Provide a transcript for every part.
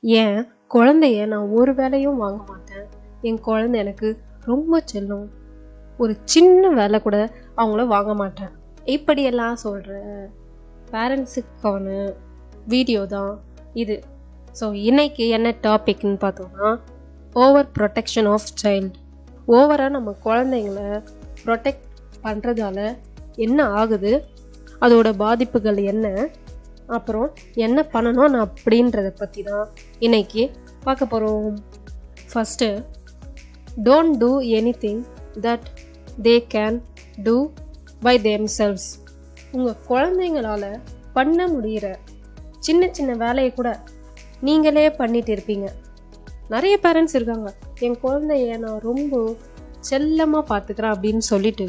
ஏன் குழந்தைய நான் ஒரு வேலையும் வாங்க மாட்டேன். என் குழந்தை எனக்கு ரொம்ப செல்லம். ஒரு சின்ன வேலை கூட அவங்கள வாங்க மாட்டேன். இப்படியெல்லாம் சொல்கிற பேரண்ட்ஸுக்கான வீடியோ தான் இது. ஸோ இன்னைக்கு என்ன டாபிக்னு பார்த்தோம்னா, ஓவர் ப்ரொடெக்ஷன் ஆஃப் சைல்டு. ஓவராக நம்ம குழந்தைங்கள ப்ரொடெக்ட் பண்ணுறதால என்ன ஆகுது, அதோட பாதிப்புகள் என்ன, அப்புறம் என்ன பண்ணணும் நான் அப்படின்றத பற்றி தான் இன்னைக்கு பார்க்க போகிறோம். First, don't do anything that they can do by themselves. உங்கள் குழந்தைங்களால் பண்ண முடிகிற சின்ன சின்ன வேலையை கூட நீங்களே பண்ணிட்டு இருப்பீங்க. நிறைய பேரண்ட்ஸ் இருக்காங்க, என் குழந்தைய நான் ரொம்ப செல்லமாக பார்த்துக்கிறேன் அப்படின்னு சொல்லிட்டு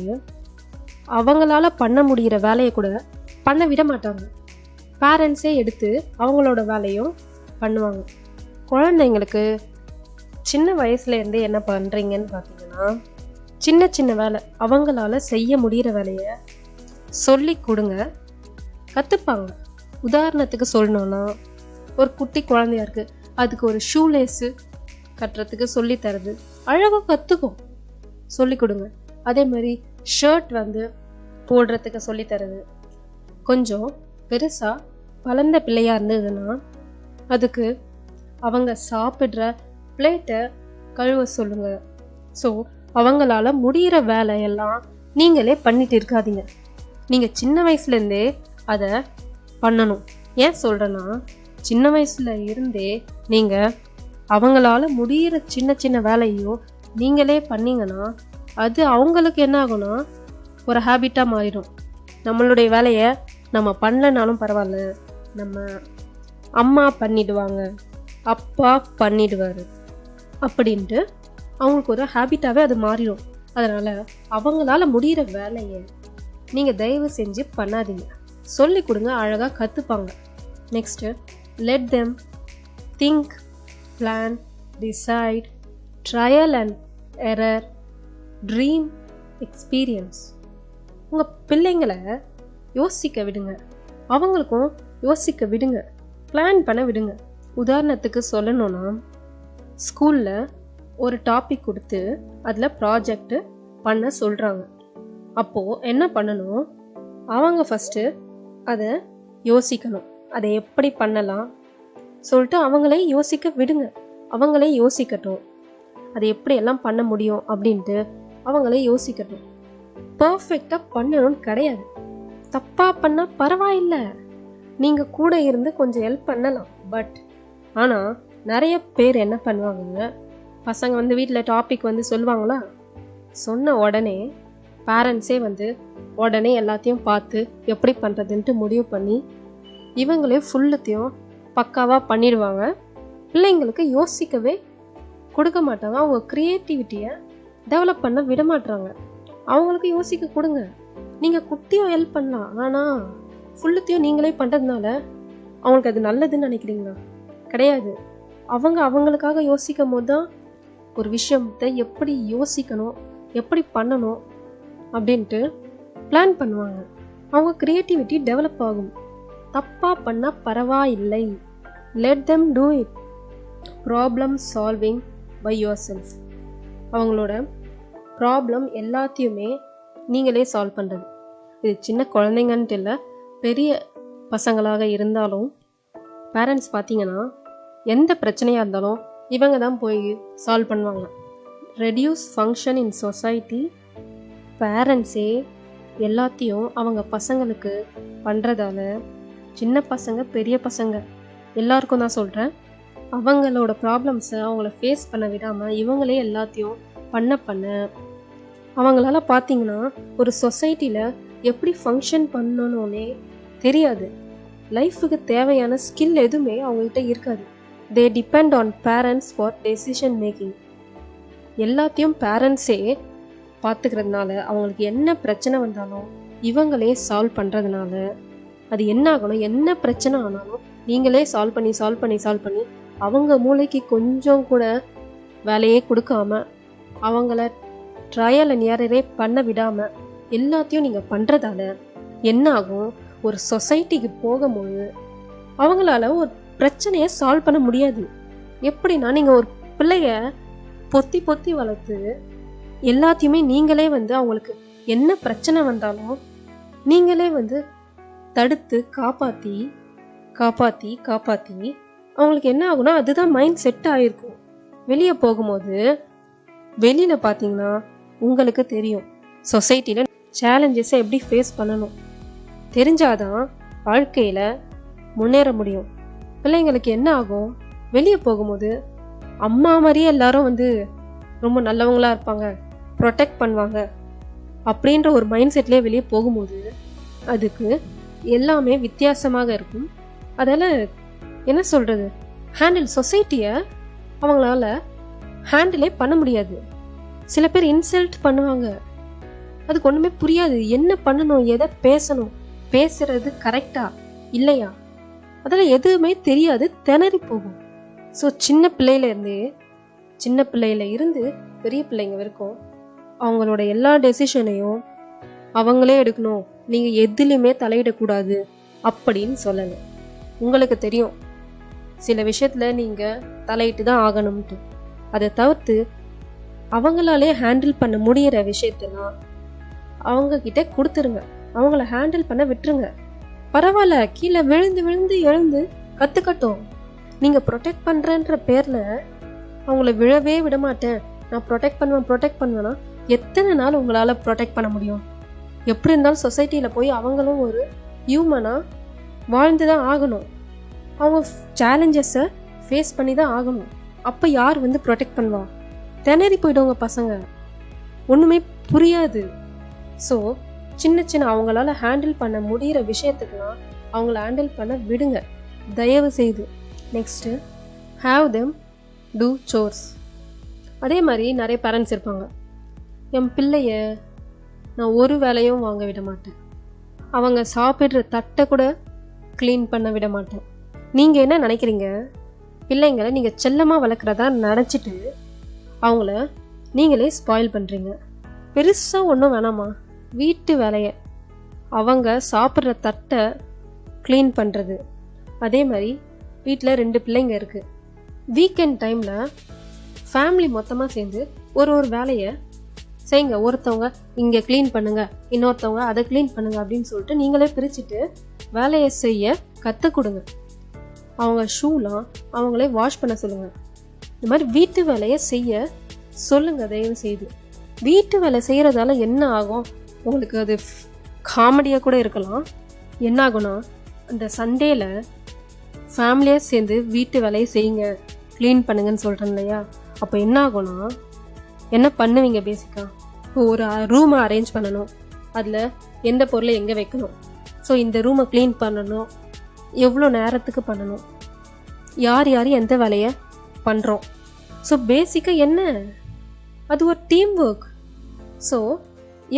அவங்களால பண்ண முடிகிற வேலையை கூட பண்ண விட மாட்டாங்க. பேரண்ட்ஸே எடுத்து அவங்களோட வேலையும் பண்ணுவாங்க. குழந்தைங்களுக்கு சின்ன வயசுலேருந்தே என்ன பண்ணுறீங்கன்னு பார்த்தீங்கன்னா, சின்ன சின்ன வேலை அவங்களால செய்ய முடிகிற வேலையை சொல்லி கொடுங்க, கற்றுப்பாங்க. உதாரணத்துக்கு சொல்லணுன்னா, ஒரு குட்டி குழந்தையா இருக்குது, அதுக்கு ஒரு ஷூலேஸு கட்டுறதுக்கு சொல்லி தரது அழகாக கற்றுக்கும், சொல்லி கொடுங்க. அதே மாதிரி ஷர்ட் போடுறதுக்கு சொல்லி தரது. கொஞ்சம் பெருசாக வளர்ந்த பிள்ளையாக இருந்ததுன்னா அதுக்கு அவங்க சாப்பிட்ற பிளேட்டை கழுவ சொல்லுங்க. ஸோ அவங்களால முடிகிற வேலையெல்லாம் நீங்களே பண்ணிட்டு இருக்காதீங்க. நீங்கள் சின்ன வயசுலேருந்தே அதை பண்ணணும். ஏன் சொல்கிறேன்னா, சின்ன வயசுல இருந்தே நீங்கள் அவங்களால முடிகிற சின்ன சின்ன வேலையும் நீங்களே பண்ணிங்கன்னா அது அவங்களுக்கு என்ன ஆகும்னா ஒரு ஹேபிட்டாக மாறிடும். நம்மளுடைய வேலையை நம்ம பண்ணலனாலும் பரவாயில்ல, நம்ம அம்மா பண்ணிடுவாங்க, அப்பா பண்ணிடுவார் அப்படின்ட்டு அவங்களுக்கு ஒரு ஹேபிட்டாகவே அது மாறிடும். அதனால் அவங்களால முடிகிற வேலையை நீங்கள் தயவு செஞ்சு பண்ணாதீங்க, சொல்லி கொடுங்க, அழகாக கற்றுப்பாங்க. Next, let them think, plan, decide, trial and error, dream, experience. உங்கள் பிள்ளைங்களை யோசிக்க விடுங்க, அவங்களுக்கும் யோசிக்க விடுங்க, பிளான் பண்ண விடுங்க. உதாரணத்துக்கு சொல்லணும்னா, ஸ்கூலில் ஒரு டாபிக் கொடுத்து அதில் ப்ராஜெக்டு பண்ண சொல்கிறாங்க. அப்போது என்ன பண்ணணும், அவங்க ஃபஸ்ட்டு அதை யோசிக்கணும், அதை எப்படி பண்ணலாம் சொல்லிட்டு அவங்களே யோசிக்க விடுங்க. அவங்களே யோசிக்கட்டும், அதை எப்படியெல்லாம் பண்ண முடியும் அப்படின்ட்டு அவங்களே யோசிக்கட்டும். பர்ஃபெக்டாக பண்ணணும்னு கிடையாது. தப்பாக பண்ணால் பரவாயில்லை, நீங்கள் கூட இருந்து கொஞ்சம் ஹெல்ப் பண்ணலாம். பட் ஆனால் நிறைய பேர் என்ன பண்ணுவாங்க, பசங்க வீட்டில் டாபிக் சொல்லுவாங்களா, சொன்ன உடனே பேரண்ட்ஸே உடனே எல்லாத்தையும் பார்த்து எப்படி பண்ணுறதுன்ட்டு முடிவு பண்ணி இவங்களே ஃபுல்லுத்தையும் பக்காவாக பண்ணிடுவாங்க. பிள்ளைங்களுக்கு யோசிக்கவே கொடுக்க மாட்டாங்க, அவங்க க்ரியேட்டிவிட்டியை டெவலப் பண்ண விட மாட்டாங்க. அவங்களுக்கு யோசிக்க கொடுங்க, நீங்கள் குட்டியும் ஹெல்ப் பண்ணலாம். ஆனால் ஃபுல்லுத்தையும் நீங்களே பண்ணுறதுனால அவங்களுக்கு அது நல்லதுன்னு நினைக்கிறீங்களா? கிடையாது. அவங்க அவங்களுக்காக யோசிக்கும் போது தான் ஒரு விஷயத்தை எப்படி யோசிக்கணும், எப்படி பண்ணணும் அப்படின்ட்டு பிளான் பண்ணுவாங்க. அவங்க க்ரியேட்டிவிட்டி டெவலப் ஆகும். தப்பாக பண்ணால் பரவாயில்லை, let them do it. Problem solving by yourself. அவங்களோட ப்ராப்ளம் எல்லாத்தையுமே நீங்களே சால்வ் பண்ணுறது. இது சின்ன குழந்தைங்கன்ட்டு இல்லை, பெரிய பசங்களாக இருந்தாலும் பேரண்ட்ஸ் பார்த்தீங்கன்னா எந்த பிரச்சனையாக இருந்தாலும் இவங்க தான் போய் சால்வ் பண்ணுவாங்க. Reduce function in society. பேரண்ட்ஸே எல்லாத்தையும் அவங்க பசங்களுக்கு பண்ணுறதால சின்ன பசங்க பெரிய பசங்க எல்லாருக்கும் தான் சொல்கிறேன், அவங்களோட ப்ராப்ளம்ஸை அவங்கள ஃபேஸ் பண்ண விடாமல் இவங்களே எல்லாத்தையும் பண்ண அவங்களால பார்த்தீங்கன்னா ஒரு சொசைட்டியில் எப்படி ஃபங்க்ஷன் பண்ணணுன்னே தெரியாது. லைஃபுக்கு தேவையான ஸ்கில் எதுவுமே அவங்ககிட்ட இருக்காது. தே depend on parents for decision making. எல்லாத்தையும் பேரண்ட்ஸே பார்த்துக்கிறதுனால அவங்களுக்கு என்ன பிரச்சனை வந்தாலும் இவங்களே சால்வ் பண்ணுறதுனால அது என்ன ஆகணும், என்ன பிரச்சனை ஆனாலும் நீங்களே சால்வ் பண்ணி அவங்க மூளைக்கு கொஞ்சம் கூட வேலையே கொடுக்காம அவங்கள ட்ரையல் அண்ட் எரரே பண்ண விடாமல் எல்லாத்தையும் நீங்கள் பண்ணுறதால என்ன ஆகும், ஒரு சொசைட்டிக்கு போகும்போது அவங்களால ஒரு பிரச்சனையை சால்வ் பண்ண முடியாது. எப்படின்னா, நீங்கள் ஒரு பிள்ளைய பொத்தி பொத்தி வளர்த்து எல்லாத்தையுமே நீங்களே அவங்களுக்கு என்ன பிரச்சனை வந்தாலும் நீங்களே தடுத்து காப்பாற்றி காப்பாற்றி காப்பாற்றி அவங்களுக்கு என்ன ஆகுனா அதுதான் மைண்ட் செட் ஆகிருக்கும். வெளியே போகும்போது வெளியில் பார்த்தீங்கன்னா உங்களுக்கு தெரியும் சொசைட்டியில் சேலஞ்சஸை எப்படி ஃபேஸ் பண்ணணும். தெரிஞ்சாதான் வாழ்க்கையில் முன்னேற முடியும். பிள்ளைங்களுக்கு என்ன ஆகும், வெளியே போகும்போது அம்மா மாதிரியே எல்லாரும் ரொம்ப நல்லவங்களா இருப்பாங்க, ப்ரொடெக்ட் பண்ணுவாங்க அப்படின்ற ஒரு மைண்ட் செட்லேயே வெளியே போகும்போது அதுக்கு எல்லாமே வித்தியாசமாக இருக்கும். அதால் என்ன சொல்கிறது, சொசைட்டியை அவங்களால ஹேண்டிலே பண்ண முடியாது. சில பேர் இன்சல்ட் பண்ணுவாங்க, அதுக்கு ஒன்றுமே புரியாது. என்ன பண்ணணும், எதை பேசணும், பேசுறது கரெக்டா இல்லையா, அதெல்லாம் எதுவுமே தெரியாது, திணறி போகும். ஸோ சின்ன பிள்ளையில இருந்து பெரிய பிள்ளைங்க வரைக்கும் அவங்களோட எல்லா டெசிஷனையும் அவங்களே எடுக்கணும், நீங்கள் எதுலையுமே தலையிடக்கூடாது அப்படின்னு சொல்லலை. உங்களுக்கு தெரியும் சில விஷயத்தில் நீங்கள் தலையிட்டு தான் ஆகணும்ட்டு. அதை தவிர்த்து அவங்களாலே ஹேண்டில் பண்ண முடிகிற விஷயத்தெல்லாம் அவங்கக்கிட்ட கொடுத்துருங்க, அவங்கள ஹேண்டில் பண்ண விட்டுருங்க. பரவாயில்ல, கீழே விழுந்து விழுந்து எழுந்து கற்றுக்கட்டும். நீங்கள் ப்ரொடெக்ட் பண்ணுறன்ற பேரில் அவங்கள விழவே விட மாட்டேன், நான் ப்ரொடெக்ட் பண்ணுவேன்னா எத்தனை நாள் உங்களால் ப்ரொடெக்ட் பண்ண முடியும்? எப்படி இருந்தாலும் சொசைட்டியில் போய் அவங்களும் ஒரு ஹியூமனாக வாழ்ந்து தான் ஆகணும். அவங்க சேலஞ்சஸை ஃபேஸ் பண்ணி தான் ஆகணும். அப்போ யார் ப்ரொடெக்ட் பண்ணுவா? திணறி போய்டுவாங்க பசங்க, ஒன்றுமே புரியாது. ஸோ சின்ன அவங்களால ஹேண்டில் பண்ண முடிகிற விஷயத்துக்கெல்லாம் அவங்கள ஹேண்டில் பண்ண விடுங்க தயவு செய்து. Next, have them do chores. அதே மாதிரி நிறைய பேரண்ட்ஸ் இருப்பாங்க, என் பிள்ளைய நான் ஒரு வேலையும் வாங்க விட மாட்டேன், அவங்க சாப்பிட்ற தட்டை கூட க்ளீன் பண்ண விட மாட்டேன். நீங்கள் என்ன நினைக்கிறீங்க, பிள்ளைங்களை நீங்கள் செல்லமாக வளர்க்குறதா நினச்சிட்டு அவங்கள நீங்களே ஸ்பாயில் பண்ணுறீங்க. பெருசாக ஒன்றும் வேணாமா, வீட்டு வேலையை அவங்க சாப்பிட்ற தட்டை க்ளீன் பண்ணுறது. அதே மாதிரி வீட்டில் 2 பிள்ளைங்க இருக்குது, வீக்கெண்ட் டைமில் ஃபேமிலி மொத்தமாக சேர்ந்து ஒரு வேலையை செய்யுங்க. ஒருத்தவங்க இங்கே க்ளீன் பண்ணுங்க, இன்னொருத்தவங்க அதை க்ளீன் பண்ணுங்க அப்படின்னு சொல்லிட்டு நீங்களே பிரிச்சுட்டு வேலையை செய்ய கற்றுக் கொடுங்க. அவங்க ஷூலாம் அவங்களே வாஷ் பண்ண சொல்லுங்கள். இந்த மாதிரி வீட்டு வேலையை செய்ய சொல்லுங்கள் தயவு செய்து. வீட்டு வேலை செய்கிறதால என்ன ஆகும், உங்களுக்கு அது காமெடியாக கூட இருக்கலாம். என்ன ஆகும்னா, அந்த சண்டேல ஃபேமிலியாக சேர்ந்து வீட்டு வேலையை செய்யுங்க, க்ளீன் பண்ணுங்கன்னு சொல்கிறேன் இல்லையா, அப்போ என்ன ஆகும்னா, என்ன பண்ணுவீங்க பேசிக்காக, ஒரு ரூமை அரேஞ்ச் பண்ணணும், அதில் எந்த பொருளை எங்கே வைக்கணும், ஸோ இந்த ரூமை க்ளீன் பண்ணணும், எவ்வளோ நேரத்துக்கு பண்ணணும், யார் எந்த வேலையை பண்ணுறோம். ஸோ பேசிக்காக என்ன, அது ஒரு டீம் ஒர்க். ஸோ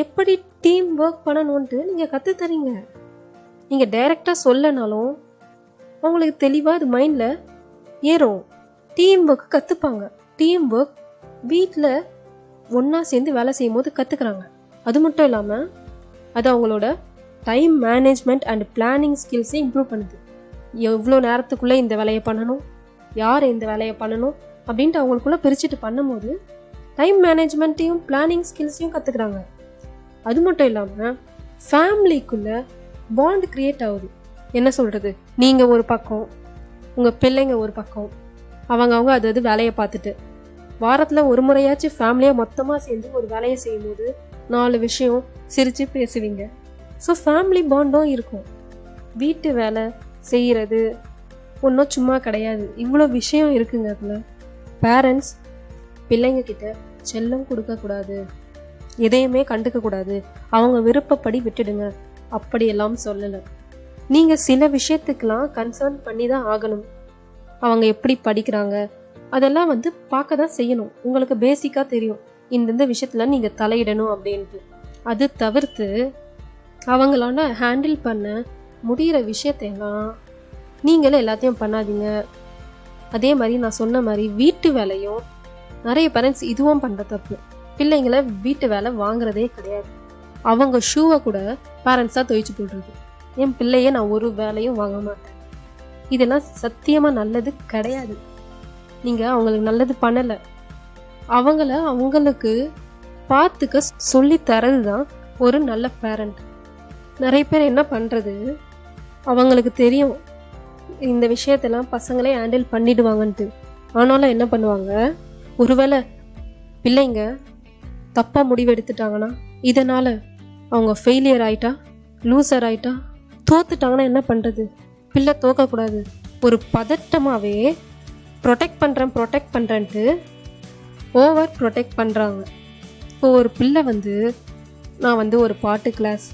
எப்படி டீம் ஒர்க் பண்ணணுன்ட்டு நீங்கள் கற்றுத்தரீங்க. நீங்கள் டைரெக்டாக சொல்லனாலும் அவங்களுக்கு தெளிவாக அது மைண்டில் ஏறும். டீம் ஒர்க் கற்றுப்பாங்க. டீம் ஒர்க் வீட்டில் ஒன்றா சேர்ந்து வேலை செய்யும் போது கற்றுக்குறாங்க. அது மட்டும் இல்லாமல் அது அவங்களோட டைம் மேனேஜ்மெண்ட் அண்ட் பிளானிங் ஸ்கில்ஸை இம்ப்ரூவ் பண்ணுது. எவ்வளோ நேரத்துக்குள்ளே இந்த வேலையை பண்ணணும், யார் இந்த வேலையை பண்ணணும் அப்படின்ட்டு அவங்களுக்குள்ளே பிரிச்சுட்டு பண்ணும்போது டைம் மேனேஜ்மெண்ட்டையும் பிளானிங் ஸ்கில்ஸையும் கற்றுக்குறாங்க. அது மட்டும் இல்லாமல் ஃபேமிலிக்குள்ளே பாண்ட் க்ரியேட் ஆகுது. என்ன சொல்கிறது, நீங்கள் ஒரு பக்கம், உங்கள் பிள்ளைங்க ஒரு பக்கம், அவங்க அது வேலையை பார்த்துட்டு வாரத்தில் ஒரு முறையாச்சும் ஃபேமிலியாக மொத்தமாக சேர்ந்து ஒரு வேலையை செய்யும்போது 4 விஷயம் சிரித்து பேசுவீங்க. ஸோ ஃபேமிலி பாண்டும் இருக்கும். வீட்டு வேலை செய்கிறது ஒன்றும் சும்மா கிடையாது, இவ்வளோ விஷயம் இருக்குங்க. அதில் பேரண்ட்ஸ் பிள்ளைங்க கிட்ட செல்லம் கொடுக்கக்கூடாது, எதையுமே கண்டுக்கக்கூடாது, அவங்க விருப்பப்படி விட்டுடுங்க அப்படியெல்லாம் சொல்லலை. நீங்கள் சில விஷயத்துக்கெலாம் கன்சர்ன் பண்ணி தான் ஆகணும். அவங்க எப்படி படிக்கிறாங்க அதெல்லாம் பார்க்க தான் செய்யணும். உங்களுக்கு பேசிக்காக தெரியும் இந்த விஷயத்தில் நீங்கள் தலையிடணும் அப்படின்ட்டு. அது தவிர்த்து அவங்களால ஹேண்டில் பண்ண முடிகிற விஷயத்தையெல்லாம் நீங்களே எல்லாத்தையும் பண்ணாதீங்க. அதே மாதிரி நான் சொன்ன மாதிரி வீட்டு வேலையும் நிறைய பேரண்ட்ஸ் இதுவும் பண்ணுற தப்பு. பிள்ளைங்களை வீட்டு வேலை வாங்குறதே கிடையாது. அவங்க ஷூவை கூட பேரண்ட்ஸாக துவைச்சு போடுறது. என் பிள்ளைய நான் ஒரு வேலையும் வாங்க மாட்டேன், இதெல்லாம் சத்தியமாக நல்லது கிடையாது. நீங்கள் அவங்களுக்கு நல்லது பண்ணலை. அவங்களுக்கு பார்த்துக்க சொல்லி தரது தான் ஒரு நல்ல பேரண்ட். நிறைய பேர் என்ன பண்ணுறது, அவங்களுக்கு தெரியும் இந்த விஷயத்தெல்லாம் பசங்களே ஹேண்டில் பண்ணிடுவாங்கன்ட்டு. ஆனாலும் என்ன பண்ணுவாங்க, ஒருவேளை பிள்ளைங்க தப்பாக முடிவு எடுத்துட்டாங்கன்னா, இதனால் அவங்க ஃபெயிலியர் ஆயிட்டா, லூசர் ஆயிட்டா, தோத்துட்டாங்கன்னா என்ன பண்ணுறது? பிள்ளை தோக்கக்கூடாது, ஒரு பதட்டமாகவே ப்ரொடெக்ட் பண்ணுறேன்ட்டு ஓவர் ப்ரொடெக்ட் பண்ணுறாங்க. இப்போ ஒரு பிள்ளை நான் ஒரு பாட்டு கிளாஸ்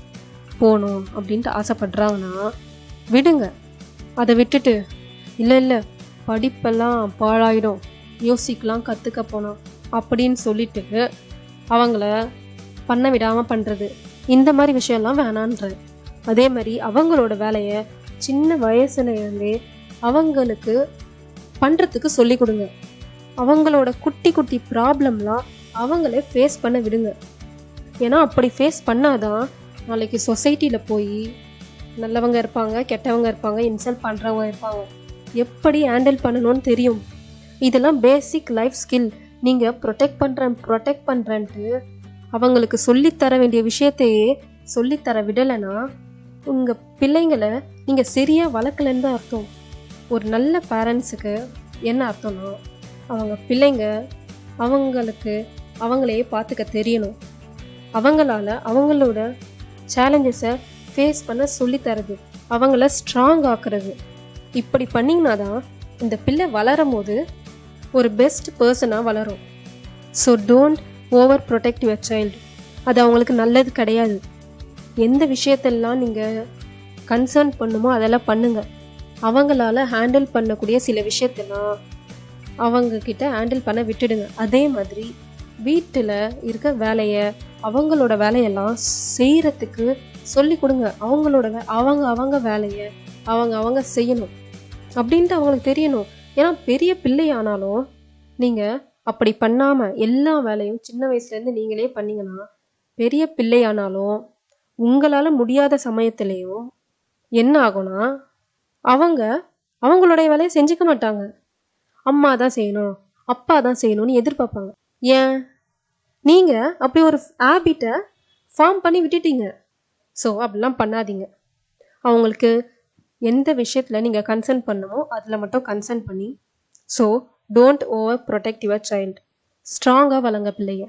போகணும் அப்படின்ட்டு ஆசைப்படுறாங்கன்னா விடுங்க. அதை விட்டுட்டு இல்லை படிப்பெல்லாம் பாழாயிடும், மியூசிக்லாம் கற்றுக்க போனோம் அப்படின்னு சொல்லிட்டு அவங்கள பண்ண விடாமல் பண்ணுறது, இந்த மாதிரி விஷயம்லாம் வேணான்ற. அதே மாதிரி அவங்களோட வேலையை சின்ன வயசுலேருந்தே அவங்களுக்கு பண்ணுறதுக்கு சொல்லி கொடுங்க. அவங்களோட குட்டி குட்டி ப்ராப்ளம்லாம் அவங்களே ஃபேஸ் பண்ண விடுங்க. ஏன்னா அப்படி ஃபேஸ் பண்ணாதான் நாளைக்கு சொசைட்டியில் போய் நல்லவங்க இருப்பாங்க, கெட்டவங்க இருப்பாங்க, இன்சல்ட் பண்ணுறவங்க இருப்பாங்க, எப்படி ஹேண்டில் பண்ணணும்னு தெரியும். இதெல்லாம் பேசிக் லைஃப் ஸ்கில். நீங்கள் ப்ரொடெக்ட் பண்ணுறேன்ட்டு அவங்களுக்கு சொல்லித்தர வேண்டிய விஷயத்தையே சொல்லித்தர விடலைன்னா உங்கள் பிள்ளைங்களை நீங்கள் சரியாக வளர்க்கலன்னு தான் அர்த்தம். ஒரு நல்ல பேரண்ட்ஸுக்கு என்ன அர்த்தம்னா, அவங்க பிள்ளைங்க அவங்களுக்கு அவங்களையே பார்த்துக்க தெரியணும். அவங்களால அவங்களோட சேலஞ்சஸை ஃபேஸ் பண்ண சொல்லித்தரது, அவங்கள ஸ்ட்ராங் ஆக்குறது. இப்படி பண்ணிங்கன்னா தான் இந்த பிள்ளை வளரும் போது ஒரு பெஸ்ட் பர்சனாக வளரும். So don't over protect your child. அது அவங்களுக்கு நல்லது கிடையாது. எந்த விஷயத்தெல்லாம் நீங்கள் கன்சர்ன் பண்ணுமோ அதெல்லாம் பண்ணுங்கள். அவங்களால ஹேண்டில் பண்ணக்கூடிய சில விஷயத்தெல்லாம் அவங்கக்கிட்ட ஹேண்டில் பண்ண விட்டுடுங்க. அதே மாதிரி வீட்டில் இருக்க வேலையை அவங்களோட வேலையெல்லாம் செய்கிறதுக்கு சொல்லி கொடுங்க. அவங்க வேலையை அவங்க செய்யணும் அப்படின்ட்டு அவங்களுக்கு தெரியணும். ஏன்னா பெரிய பிள்ளை ஆனாலும் நீங்கள் அப்படி பண்ணாமல் எல்லா வேலையும் சின்ன வயசுலேருந்து நீங்களே பண்ணிங்கன்னா, பெரிய பிள்ளை ஆனாலும் உங்களால் முடியாத சமயத்துலேயும் என்ன ஆகும்னா அவங்களுடைய வேலையை செஞ்சுக்க மாட்டாங்க. அம்மா தான் செய்யணும், அப்பா தான் செய்யணும்னு எதிர்பார்ப்பாங்க. ஏன்? நீங்கள் அப்படி ஒரு ஹேபிட்டை ஃபார்ம் பண்ணி விட்டுட்டீங்க. ஸோ அப்படிலாம் பண்ணாதீங்க. அவங்களுக்கு எந்த விஷயத்தில் நீங்கள் கன்சர்ன் பண்ணுமோ அதில் மட்டும் கன்சர்ன் பண்ணி. So don't over protect your child. ஸ்ட்ராங்காக வளங்க பிள்ளைய.